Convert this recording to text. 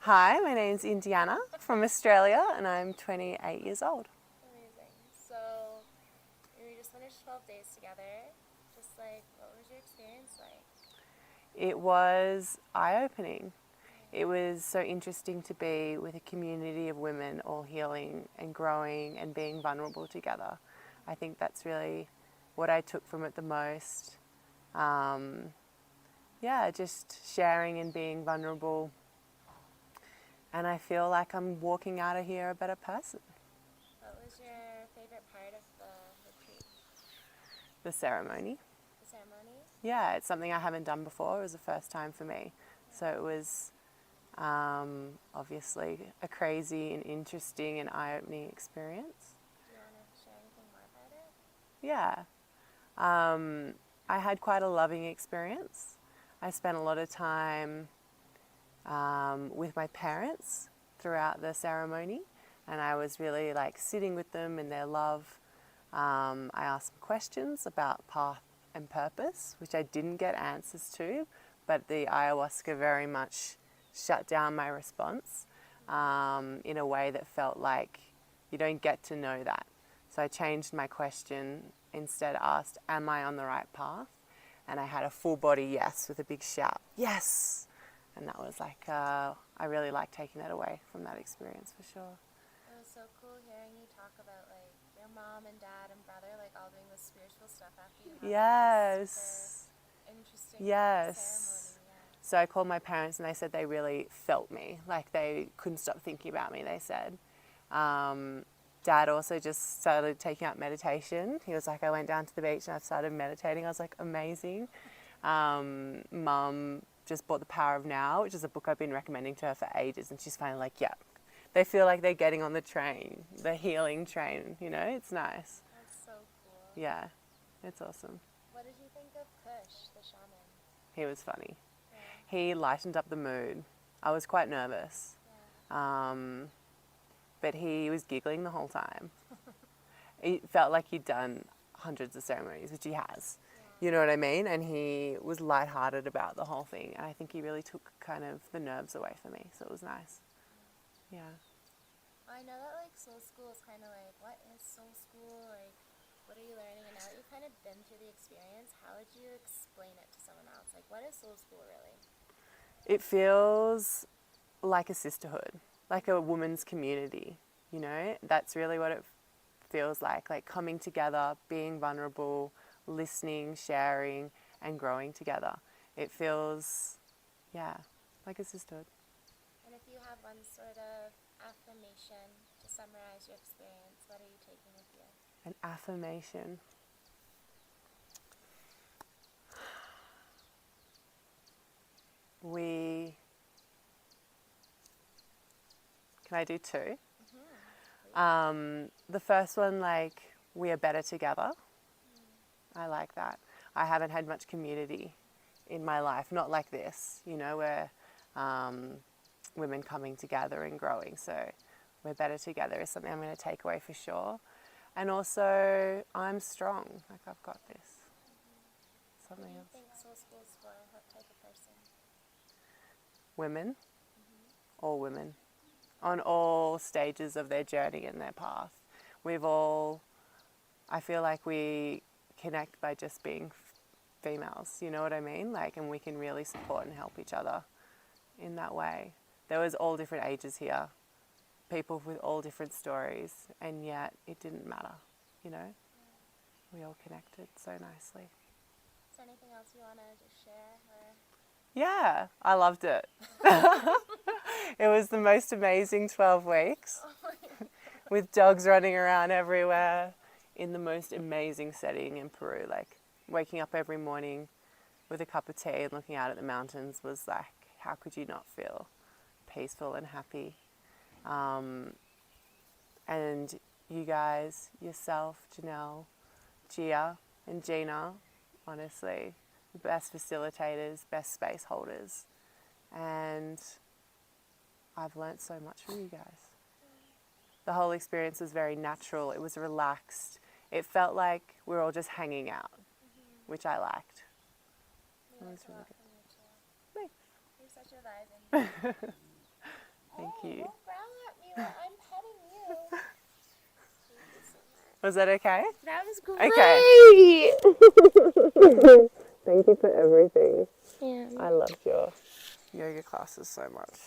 Hi, my name's Indiana from Australia and I'm 28 years old. Amazing. So, we just finished 12 days together. Just like, what was your experience like? It was eye-opening. It was so interesting to be with a community of women all healing and growing and being vulnerable together. I think that's really what I took from it the most. Just sharing and being vulnerable. And I feel like I'm walking out of here a better person. What was your favorite part of the retreat? The ceremony. The ceremony? Yeah, it's something I haven't done before. It was the first time for me. So it was obviously a crazy and interesting and eye-opening experience. Do you want to share anything more about it? Yeah. I had quite a loving experience. I spent a lot of time with my parents throughout the ceremony, and I was really like sitting with them in their love. I asked them questions about path and purpose, which I didn't get answers to, but the ayahuasca very much shut down my response in a way that felt like you don't get to know that. So I changed my question, instead asked, am I on the right path? And I had a full body yes with a big shout, yes! And that was like, I really like taking that away from that experience for sure. It was so cool hearing you talk about like your mom and dad and brother like all doing this spiritual stuff after you had Yes. this super interesting Yes. ceremony. Yeah. So I called my parents and they said they really felt me. Like they couldn't stop thinking about me, they said. Dad also just started taking up meditation. He was like, I went down to the beach and I started meditating. I was like, amazing. Mum just bought The Power of Now, which is a book I've been recommending to her for ages. And she's finally like, yeah. They feel like they're getting on the train, the healing train, you know? It's nice. That's so cool. Yeah, it's awesome. What did you think of Kush, the shaman? He was funny. Yeah. He lightened up the mood. I was quite nervous. Yeah. But he was giggling the whole time. It felt like he'd done hundreds of ceremonies, which he has. Yeah. You know what I mean? And he was lighthearted about the whole thing. And I think he really took kind of the nerves away for me. So it was nice. Yeah. I know that like soul school is kind of like, what is soul school? Like, what are you learning? And now that you've kind of been through the experience, how would you explain it to someone else? Like, what is soul school really? It feels like a sisterhood, like a woman's community, you know? That's really what it feels like coming together, being vulnerable, listening, sharing, and growing together. It feels, like a sisterhood. And if you have one sort of affirmation to summarize your experience, what are you taking with you? An affirmation. Can I do two? The first one, like, we are better together. I like that. I haven't had much community in my life, not like this, you know, where women coming together and growing. So we're better together is something I'm going to take away for sure. And also, I'm strong. Like, I've got this. Something What do you else. think soul school is for? What type of person? Women, all women, on all stages of their journey and their path. I feel like we connect by just being females, you know what I mean? Like, and we can really support and help each other in that way. There was all different ages here, people with all different stories, and yet it didn't matter, you know? We all connected so nicely. Is there anything else you want to just share? Or? Yeah, I loved it. It was the most amazing 12 weeks with dogs running around everywhere in the most amazing setting in Peru. Like, waking up every morning with a cup of tea and looking out at the mountains was like, how could you not feel peaceful and happy? And you guys, yourself, Janelle, Gia and Gina, honestly, the best facilitators, best space holders. And I've learnt so much from you guys. The whole experience was very natural. It was relaxed. It felt like we were all just hanging out, which I liked. We It learned was a really lot good. from you too. Thanks. You're such a vibe. Was that okay? That was great. Okay. Thank you for everything. Yeah. I loved your yoga classes so much.